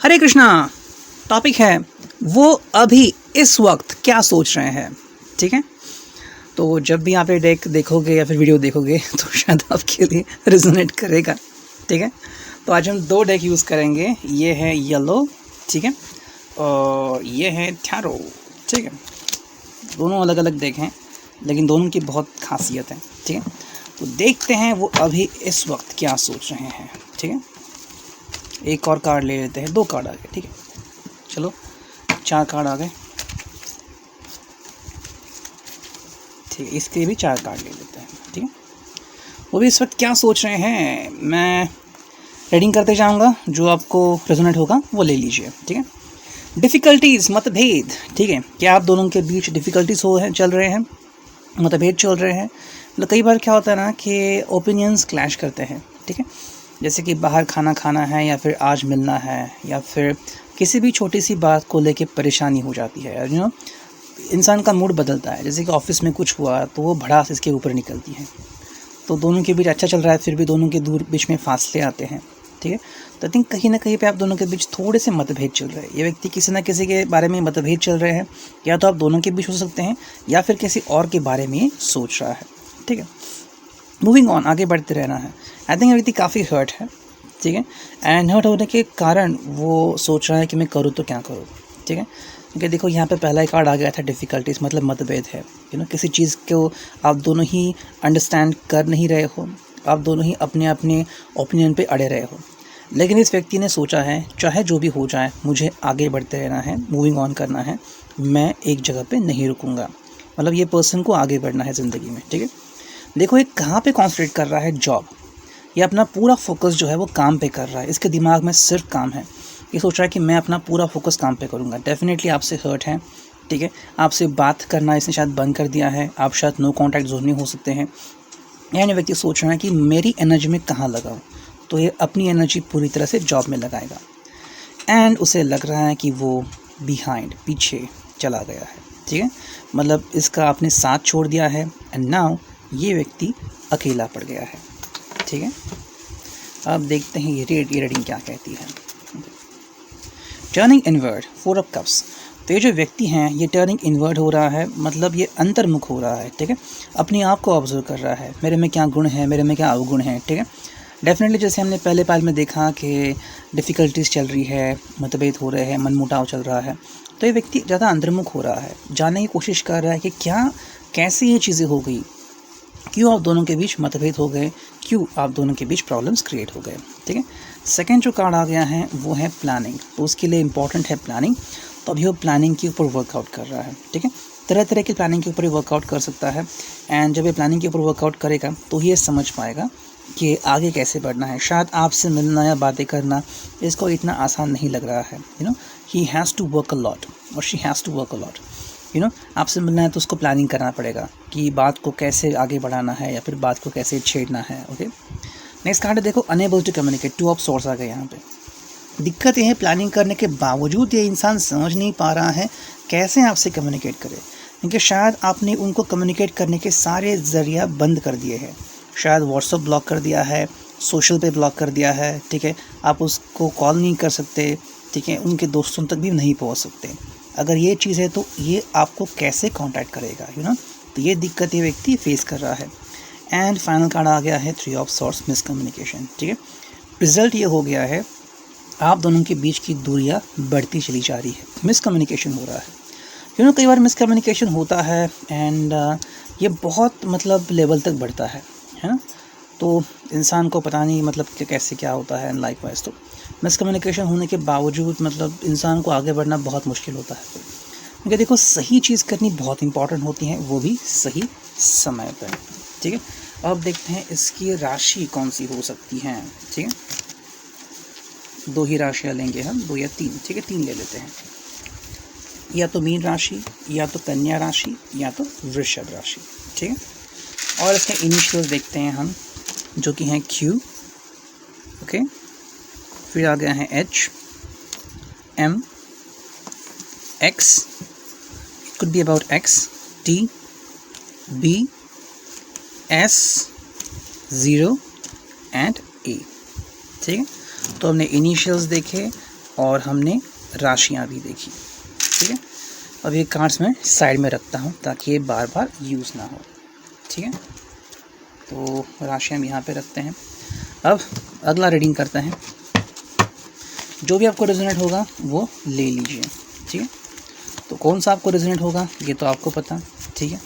हरे Krishna. Topic है वो अभी इस वक्त क्या सोच रहे हैं। ठीक है, तो जब भी आप ये देखोगे या फिर वीडियो देखोगे तो शायद आपके लिए रेजोनेट करेगा। ठीक है, तो आज हम दो डेक यूज़ करेंगे। ये है येलो, ठीक है, और ये है टैरो। ठीक है, दोनों अलग अलग डेक हैं लेकिन दोनों की बहुत खासियत है। ठीक है, तो देखते हैं वो अभी इस वक्त क्या सोच रहे हैं। ठीक है, एक और कार्ड ले लेते हैं। दो कार्ड आ गए। ठीक है, चलो 4 कार्ड आ गए। ठीक है, इसके भी 4 कार्ड ले लेते हैं। ठीक है, वो भी इस वक्त क्या सोच रहे हैं मैं रीडिंग करते जाऊंगा, जो आपको रेजोनेट होगा वो ले लीजिए। ठीक है, डिफ़िकल्टीज़, मतभेद। ठीक है, क्या आप दोनों के बीच डिफ़िकल्टीज़ चल रहे हैं, मतभेद चल रहे हैं। मतलब कई बार क्या होता है ना कि ओपिनियंस क्लैश करते हैं। ठीक है, जैसे कि बाहर खाना खाना है या फिर आज मिलना है या फिर किसी भी छोटी सी बात को लेके परेशानी हो जाती है। इंसान का मूड बदलता है। जैसे कि ऑफिस में कुछ हुआ तो वो भड़ास इसके ऊपर निकलती है। तो दोनों के बीच अच्छा चल रहा है, फिर भी दोनों के बीच में फासले आते हैं। ठीक है, तो आई थिंक कहीं ना कहीं पे आप दोनों के बीच थोड़े से मतभेद चल रहे हैं। ये व्यक्ति किसी ना किसी के बारे में मतभेद चल रहे हैं, या तो आप दोनों के बीच हो सकते हैं या फिर किसी और के बारे में सोच रहा है। ठीक है, मूविंग ऑन, आगे बढ़ते रहना है। आई थिंक व्यक्ति काफ़ी हर्ट है। ठीक है, एंड हर्ट होने के कारण वो सोच रहा है कि मैं करूँ तो क्या करूँ। ठीक है, क्योंकि देखो यहाँ पे पहला ही कार्ड आ गया था डिफ़िकल्टीज़, मतलब मतभेद है। किसी चीज़ को आप दोनों ही अंडरस्टैंड कर नहीं रहे हो, आप दोनों ही अपने अपने ओपिनियन पे अड़े रहे हो। लेकिन इस व्यक्ति ने सोचा है चाहे जो भी हो जाए मुझे आगे बढ़ते रहना है, मूविंग ऑन करना है, मैं एक जगह पे नहीं रुकूंगा। मतलब ये पर्सन को आगे बढ़ना है ज़िंदगी में। ठीक है, देखो ये कहाँ पे कॉन्सेंट्रेट कर रहा है, जॉब। ये अपना पूरा फोकस जो है वो काम पे कर रहा है। इसके दिमाग में सिर्फ काम है। ये सोच रहा है कि मैं अपना पूरा फोकस काम पे करूँगा। डेफिनेटली आपसे हर्ट है। ठीक है, आपसे बात करना इसने शायद बंद कर दिया है, आप शायद नो कॉन्टैक्ट जोन में हो सकते हैं। यानी व्यक्ति सोच रहा है कि मेरी एनर्जी में कहाँ लगाऊँ, तो ये अपनी एनर्जी पूरी तरह से जॉब में लगाएगा। एंड उसे लग रहा है कि वो बिहाइंड, पीछे चला गया है। ठीक है, मतलब इसका आपने साथ छोड़ दिया है एंड नाउ ये व्यक्ति अकेला पड़ गया है। ठीक है, अब देखते हैं ये रीडिंग क्या कहती है। Turning inward, 4 of cups. तो ये जो व्यक्ति हैं ये टर्निंग इनवर्ड हो रहा है, मतलब ये अंतर्मुख हो रहा है। ठीक है, अपने आप को ऑब्जर्व कर रहा है, मेरे में क्या गुण है, मेरे में क्या अवगुण है। ठीक है, डेफिनेटली जैसे हमने पहले पाल में देखा कि डिफ़िकल्टीज़ चल रही है, मतभेद हो रहे हैं, मनमुटाव चल रहा है, तो ये व्यक्ति ज़्यादा अंतर्मुख हो रहा है, जानने की कोशिश कर रहा है कि कैसे ये चीज़ें हो गई, क्यों आप दोनों के बीच मतभेद हो गए, क्यों आप दोनों के बीच प्रॉब्लम्स क्रिएट हो गए। ठीक है, सेकंड जो कार्ड आ गया है वो है प्लानिंग। तो उसके लिए इम्पॉर्टेंट है प्लानिंग। तो अभी वो प्लानिंग के ऊपर वर्कआउट कर रहा है। ठीक है, तरह तरह की प्लानिंग के ऊपर वर्कआउट कर सकता है। एंड जब ये प्लानिंग के ऊपर वर्कआउट करेगा तो ये समझ पाएगा कि आगे कैसे बढ़ना है। शायद आपसे मिलना या बातें करना इसको इतना आसान नहीं लग रहा है। He has to work a lot और she has to work a lot. आपसे मिलना है तो उसको प्लानिंग करना पड़ेगा कि बात को कैसे आगे बढ़ाना है या फिर बात को कैसे छेड़ना है। ओके, नेक्स्ट कार्ड है, देखो enable to communicate, 2 of source आ गए यहाँ पे। दिक्कत ये है प्लानिंग करने के बावजूद ये इंसान समझ नहीं पा रहा है कैसे आपसे कम्युनिकेट करे, क्योंकि शायद आपने उनको कम्युनिकेट करने के सारे ज़रिया बंद कर दिए हैं। शायद व्हाट्सअप ब्लॉक कर दिया है, सोशल पे ब्लॉक कर दिया है। ठीक है, आप उसको कॉल नहीं कर सकते। ठीक है, उनके दोस्तों तक भी नहीं पहुँच सकते। अगर ये चीज़ है तो ये आपको कैसे कांटेक्ट करेगा। तो ये दिक्कत ये व्यक्ति फेस कर रहा है। एंड फाइनल कार्ड आ गया है 3 ऑफ सॉर्ट्स, मिसकम्युनिकेशन। ठीक है, रिजल्ट ये हो गया है आप दोनों के बीच की दूरियां बढ़ती चली जा रही है, मिसकम्युनिकेशन हो रहा है। कई बार मिसकम्युनिकेशन होता है एंड ये बहुत मतलब लेवल तक बढ़ता है ना। तो इंसान को पता नहीं मतलब कि कैसे क्या होता है। एंड लाइक वाइज तो मिसकम्युनिकेशन होने के बावजूद मतलब इंसान को आगे बढ़ना बहुत मुश्किल होता है। क्योंकि देखो सही चीज़ करनी बहुत इंपॉर्टेंट होती है, वो भी सही समय पर। ठीक है, अब देखते हैं इसकी राशि कौन सी हो सकती है। ठीक है, 2 ही राशियाँ लेंगे हम, 2 या 3। ठीक है, 3 ले लेते हैं, या तो मीन राशि, या तो कन्या राशि, या तो वृषभ राशि। ठीक है, और इसके इनिशियल्स देखते हैं हम, जो कि हैं Q। ओके, फिर आ गया है H, M, X, it could be about X, T, B, S, 0 and A। ठीक है, तो हमने इनिशियल्स देखे, और हमने राशियाँ भी देखी, ठीक है। अब ये कार्ड्स मैं साइड में रखता हूँ ताकि ये बार बार यूज़ ना हो, ठीक है। तो राशियाँ भी यहाँ पे रखते हैं। अब अगला रीडिंग करते हैं। जो भी आपको रेजोनेट होगा वो ले लीजिए, ठीक है। तो कौन सा आपको रेजोनेट होगा ये तो आपको पता, ठीक है।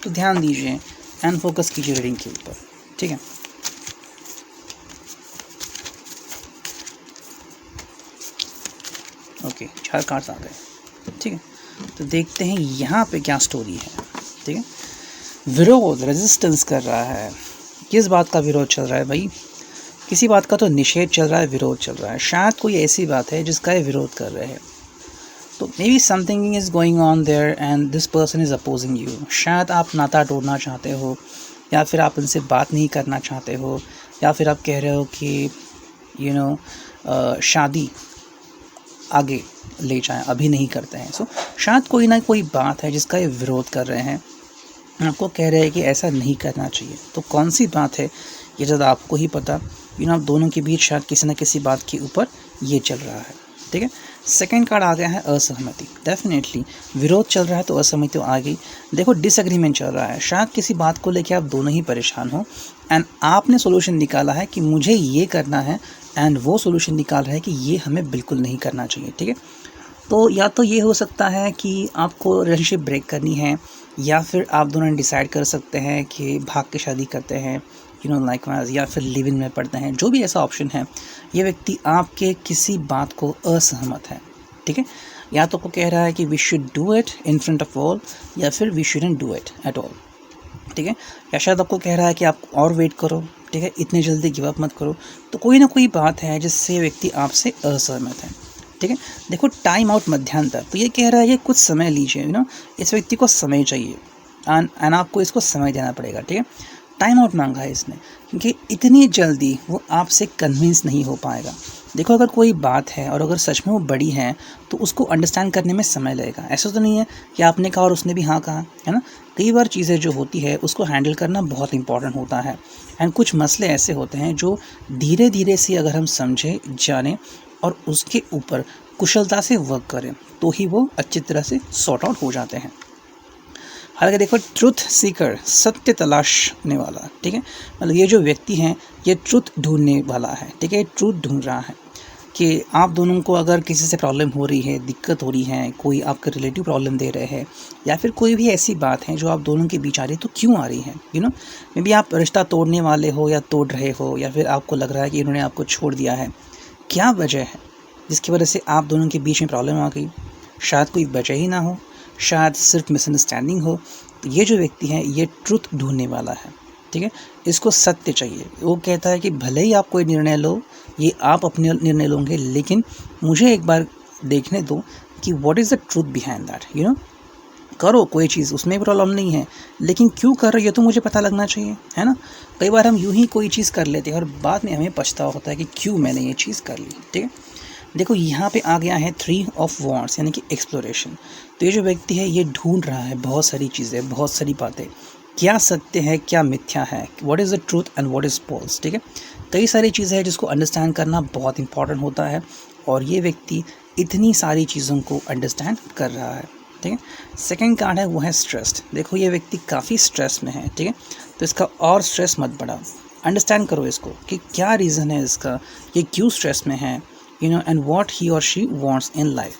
तो ध्यान दीजिए एंड फोकस कीजिए रीडिंग के ऊपर, ठीक है। ओके, 4 कार्ड्स आ गए, ठीक है। तो देखते हैं यहाँ पे क्या स्टोरी है, ठीक है। विरोध, रेजिस्टेंस कर रहा है। किस बात का विरोध चल रहा है भाई? किसी बात का तो निषेध चल रहा है, विरोध चल रहा है। शायद कोई ऐसी बात है जिसका ये विरोध कर रहे हैं। तो may be something is going on their and this person is opposing you. शायद आप नाता तोड़ना चाहते हो, या फिर आप उनसे बात नहीं करना चाहते हो, या फिर आप कह रहे हो कि शादी आगे ले जाएं, अभी नहीं करते हैं। सो शायद कोई ना कोई बात है जिसका ये विरोध कर रहे हैं, आपको कह रहे हैं कि ऐसा नहीं करना चाहिए। तो कौन सी बात है ये ज़्यादा आपको ही पता। आप दोनों के बीच शायद किसी न किसी बात के ऊपर ये चल रहा है, ठीक है। सेकंड कार्ड आ गया है असहमति। डेफिनेटली विरोध चल रहा है तो असहमति तो आ गई। देखो डिसएग्रीमेंट चल रहा है, शायद किसी बात को लेकर आप दोनों ही परेशान हो एंड आपने सोल्यूशन निकाला है कि मुझे ये करना है एंड वो सोल्यूशन निकाल रहा है कि ये हमें बिल्कुल नहीं करना चाहिए, ठीक है। तो या तो ये हो सकता है कि आपको रिलेशनशिप ब्रेक करनी है, या फिर आप दोनों डिसाइड कर सकते हैं कि भाग के शादी करते हैं, लाइकवाइज, या फिर लिव इन में पढ़ते हैं। जो भी ऐसा ऑप्शन है, ये व्यक्ति आपके किसी बात को असहमत है, ठीक है। या तो को कह रहा है कि we should do it in front of all, या फिर we shouldn't do it at all, ठीक है। या शायद आपको कह रहा है कि आप और वेट करो, ठीक है, इतने जल्दी गिव अप मत करो। तो कोई ना कोई बात है जिससे व्यक्ति आपसे असहमत है, ठीक है। देखो टाइम आउट मध्यांतर, तो ये कह रहा है कि कुछ समय लीजिए, इस व्यक्ति को समय चाहिए एंड आपको इसको समय देना पड़ेगा, ठीक है। टाइम आउट मांगा है इसने, क्योंकि इतनी जल्दी वो आपसे कन्विंस नहीं हो पाएगा। देखो अगर कोई बात है और अगर सच में वो बड़ी है तो उसको अंडरस्टैंड करने में समय लगेगा। ऐसा तो नहीं है कि आपने कहा और उसने भी हाँ कहा, है ना। कई बार चीज़ें जो होती है उसको हैंडल करना बहुत इंपॉर्टेंट होता है एंड कुछ मसले ऐसे होते हैं जो धीरे धीरे से अगर हम समझे, जाने और उसके ऊपर कुशलता से वर्क करें तो ही वो अच्छी तरह से सॉर्ट आउट हो जाते हैं। हालांकि देखो ट्रुथ सीकर, सत्य तलाशने वाला, ठीक है। मतलब ये जो व्यक्ति है ये ट्रुथ ढूंढने वाला है, ठीक है। ट्रुथ ढूंढ रहा है कि आप दोनों को अगर किसी से प्रॉब्लम हो रही है, दिक्कत हो रही है, कोई आपके रिलेटिव प्रॉब्लम दे रहे हैं, या फिर कोई भी ऐसी बात है जो आप दोनों के बीच आ रही है, तो क्यों आ रही है, मे बी आप रिश्ता तोड़ने वाले हो या तोड़ रहे हो, या फिर आपको लग रहा है कि इन्होंने आपको छोड़ दिया है। क्या वजह है जिसकी वजह से आप दोनों के बीच में प्रॉब्लम आ गई? शायद कोई वजह ही ना हो, शायद सिर्फ मिसअंडरस्टैंडिंग हो। तो ये जो व्यक्ति है ये ट्रुथ ढूंढने वाला है, ठीक है। इसको सत्य चाहिए। वो कहता है कि भले ही आप कोई निर्णय लो, ये आप अपने निर्णय लोगे, लेकिन मुझे एक बार देखने दो कि what is the truth behind that, करो कोई चीज़, उसमें प्रॉब्लम नहीं है, लेकिन क्यों कर रहे हो ये तो मुझे पता लगना चाहिए, है ना। कई बार हम यूं ही कोई चीज़ कर लेते हैं और बाद में हमें पछतावा होता है कि क्यों मैंने ये चीज़ कर ली, ठीक है। देखो यहाँ पे आ गया है 3 ऑफ वॉन्ड्स, यानी कि एक्सप्लोरेशन। तो ये जो व्यक्ति है ये ढूंढ रहा है बहुत सारी चीज़ें, बहुत सारी बातें, क्या सत्य है, क्या मिथ्या है, what is the truth and what is false, ठीक है। कई सारी चीज़ें हैं जिसको अंडरस्टैंड करना बहुत इंपॉर्टेंट होता है, और ये व्यक्ति इतनी सारी चीज़ों को अंडरस्टैंड कर रहा है, ठीक है। सेकेंड कार्ड है वो है स्ट्रेस्ड। देखो ये व्यक्ति काफ़ी स्ट्रेस में है, ठीक है। तो इसका और स्ट्रेस मत बढ़ाओ, अंडरस्टैंड करो इसको कि क्या रीज़न है इसका, ये क्यों स्ट्रेस में है, एंड व्हाट ही और शी वांट्स इन लाइफ।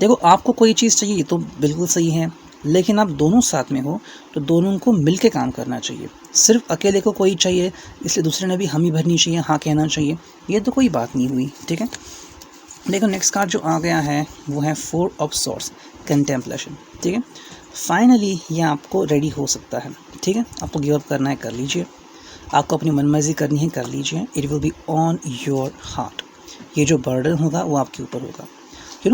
देखो आपको कोई चीज़ चाहिए तो बिल्कुल सही है, लेकिन आप दोनों साथ में हो तो दोनों को मिल के काम करना चाहिए। सिर्फ अकेले को कोई चाहिए इसलिए दूसरे ने भी हामी भरनी चाहिए, हाँ कहना चाहिए, ये तो कोई बात नहीं हुई, ठीक है। देखो नेक्स्ट कार्ड जो आ गया है वो है 4 ऑफ सॉर्ड्स, कंटेम्पलेशन, ठीक है। फाइनली ये आपको रेडी हो सकता है, ठीक है। आपको गिव अप करना है, कर लीजिए। आपको अपनी मनमर्जी करनी है, कर लीजिए। It will be on your heart. ये जो बर्डन होगा वो आपके ऊपर होगा।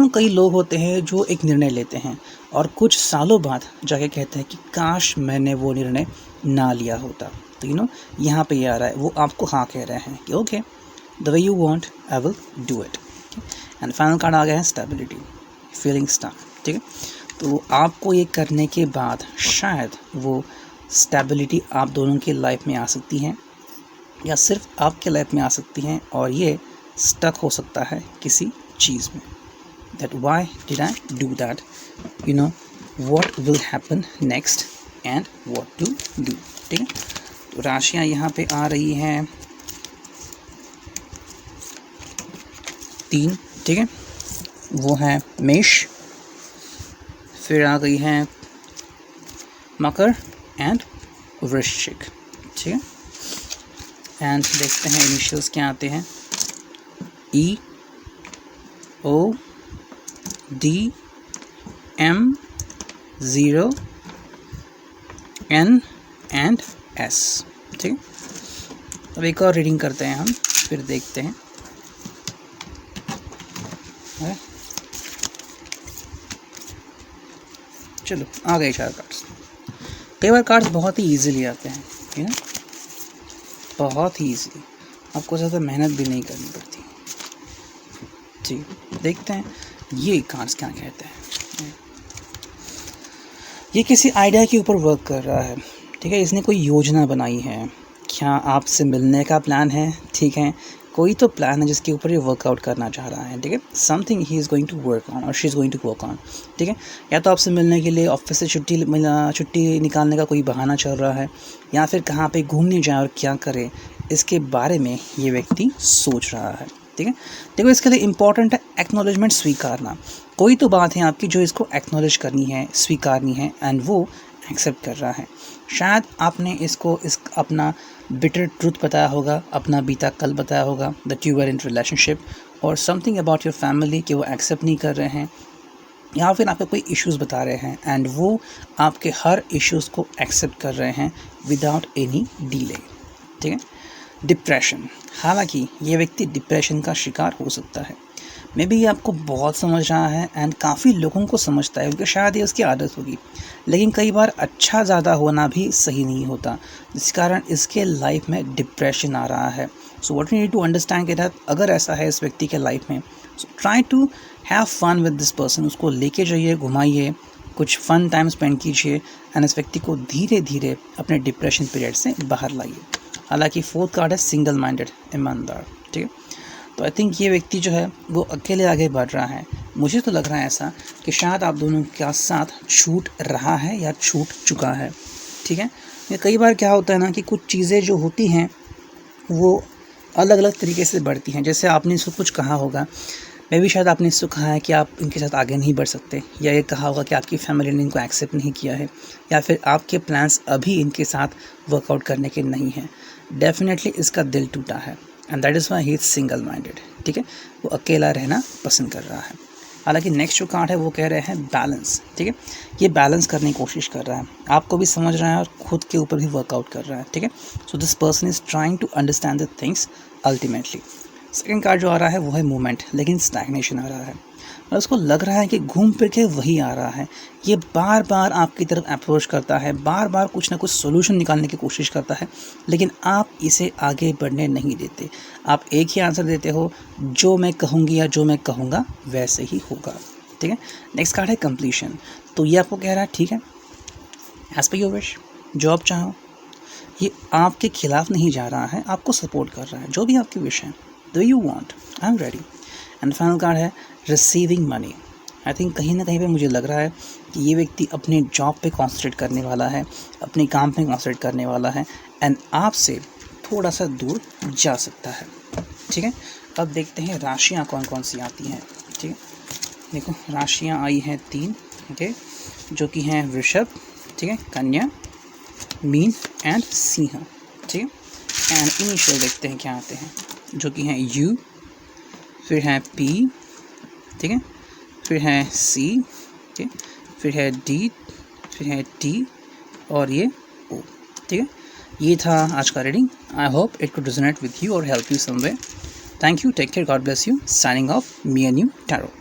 कई लोग होते हैं जो एक निर्णय लेते हैं और कुछ सालों बाद जाके कहते हैं कि काश मैंने वो निर्णय ना लिया होता। तो यहाँ पे ये आ रहा है, वो आपको हाँ कह रहे हैं कि okay the way you want I will do it. And final card आ गया है स्टेबिलिटी, फीलिंग स्टक, ठीक है। तो आपको ये करने के बाद शायद वो स्टेबिलिटी आप दोनों की लाइफ में आ सकती है, या सिर्फ आपके लाइफ में आ सकती हैं, और ये स्टक हो सकता है किसी चीज़ में, that why did I do that, you know what will happen next and what to do. ठीक है, तो राशियाँ यहाँ पे आ रही हैं 3, ठीक है, वो है मेष, फिर आ गई है मकर एंड वृश्चिक। ठीक है, एंड देखते हैं इनिशियल्स क्या आते हैं, E O D M 0 N and S। ठीक है, अब एक और रीडिंग करते हैं हम, फिर देखते हैं। चलो आ गए 4 कार्ड्स। कई बार कार्ड्स बहुत ही ईजिली आते हैं, है ना, बहुत ही ईजी, आपको ज़्यादा मेहनत भी नहीं करनी पड़ती। जी, देखते हैं ये कार्ड्स क्या कहते हैं। ये किसी आइडिया के ऊपर वर्क कर रहा है, ठीक है, इसने कोई योजना बनाई है, क्या आपसे मिलने का प्लान है, ठीक है, कोई तो प्लान है जिसके ऊपर ये वर्कआउट करना चाह रहा है, ठीक है, something he is going to work on और she is going to work on. ठीक है, या तो आपसे मिलने के लिए ऑफिस से छुट्टी निकालने का कोई बहाना चल रहा है, या फिर कहाँ पे घूमने जाए और क्या करे, इसके बारे में ये व्यक्ति सोच रहा है। ठीक है, देखो इसके लिए इम्पॉर्टेंट है एक्नॉलेजमेंट, स्वीकारना। कोई तो बात है आपकी जो इसको एक्नॉलेज करनी है, स्वीकारनी है, एंड वो एक्सेप्ट कर रहा है। शायद आपने इसको अपना बिटर ट्रूथ बताया होगा, अपना बीता कल बताया होगा, that you are in relationship और समथिंग अबाउट योर फैमिली कि वो एक्सेप्ट नहीं कर रहे हैं, या फिर आपके कोई इश्यूज़ बता रहे हैं एंड वो आपके हर इश्यूज़ को एक्सेप्ट कर रहे हैं विदाउट एनी डिले। ठीक है, डिप्रेशन, हालांकि ये व्यक्ति डिप्रेशन का शिकार हो सकता है। मे बी ये आपको बहुत समझ रहा है एंड काफ़ी लोगों को समझता है, क्योंकि शायद ये उसकी आदत होगी, लेकिन कई बार अच्छा ज़्यादा होना भी सही नहीं होता, जिस कारण इसके लाइफ में डिप्रेशन आ रहा है। So what we need to understand that अगर ऐसा है इस व्यक्ति के लाइफ में, so try to have fun with this person, उसको लेके जाइए, घुमाइए, कुछ फ़न टाइम स्पेंड कीजिए एंड इस व्यक्ति को धीरे धीरे अपने डिप्रेशन पीरियड से बाहर लाइए। हालांकि 4th कार्ड है सिंगल माइंडेड, ईमानदार। ठीक है, तो आई थिंक ये व्यक्ति जो है वो अकेले आगे बढ़ रहा है। मुझे तो लग रहा है ऐसा कि शायद आप दोनों के साथ छूट रहा है या छूट चुका है। ठीक है, ये कई बार क्या होता है ना कि कुछ चीज़ें जो होती हैं वो अलग अलग तरीके से बढ़ती हैं। जैसे आपने इसको कुछ कहा होगा, मे भी शायद आपने इसको कहा है कि आप इनके साथ आगे नहीं बढ़ सकते, या ये कहा होगा कि आपकी फैमिली ने इनको एक्सेप्ट नहीं किया है, या फिर आपके प्लान्स अभी इनके साथ वर्कआउट करने के नहीं हैं। डेफिनेटली इसका दिल टूटा है and that is why he is single minded. ठीक है, वो अकेला रहना पसंद कर रहा है। हालांकि नेक्स्ट जो कार्ड है वो कह रहे हैं बैलेंस। ठीक है, ये बैलेंस करने की कोशिश कर रहा है, आपको भी समझ रहा है और खुद के ऊपर भी वर्कआउट कर रहा है। ठीक है, so this person is trying to understand the things ultimately. Second card जो आ रहा है वो है मूवमेंट, लेकिन स्टैग्नेशन आ रहा है और उसको लग रहा है कि घूम फिर के वही आ रहा है। ये बार बार आपकी तरफ अप्रोच करता है, बार बार कुछ ना कुछ सोल्यूशन निकालने की कोशिश करता है, लेकिन आप इसे आगे बढ़ने नहीं देते। आप एक ही आंसर देते हो, जो मैं कहूँगी या जो मैं कहूँगा वैसे ही होगा। ठीक है, नेक्स्ट कार्ड है कंप्लीशन। तो ये आपको कह रहा है ठीक है, एज पर योर विश, जो आप चाहो। ये आपके खिलाफ नहीं जा रहा है, आपको सपोर्ट कर रहा है, जो भी आपकी विश है, do you want, I am ready. And final card है रिसीविंग मनी। आई थिंक कहीं ना कहीं पे मुझे लग रहा है कि ये व्यक्ति अपने जॉब पे कॉन्सेंट्रेट करने वाला है, अपने काम पे कॉन्सेंट्रेट करने वाला है एंड आपसे थोड़ा सा दूर जा सकता है। ठीक है, अब देखते हैं राशियाँ कौन कौन सी आती हैं। ठीक है, देखो राशियाँ आई हैं 3, ओके, जो कि हैं वृषभ, ठीक है, कन्या, मीन एंड सिंह। ठीक है, एंड इनिशियल देखते हैं क्या आते हैं, जो कि हैं यू, फिर है पी, ठीक है, फिर है सी, ठीक है, फिर है डी, फिर है टी और ये ओ। ठीक है, ये था आज का reading. I hope it could resonate with you और help you some way. Thank you, take care, God bless you. Signing off, me and you tarot.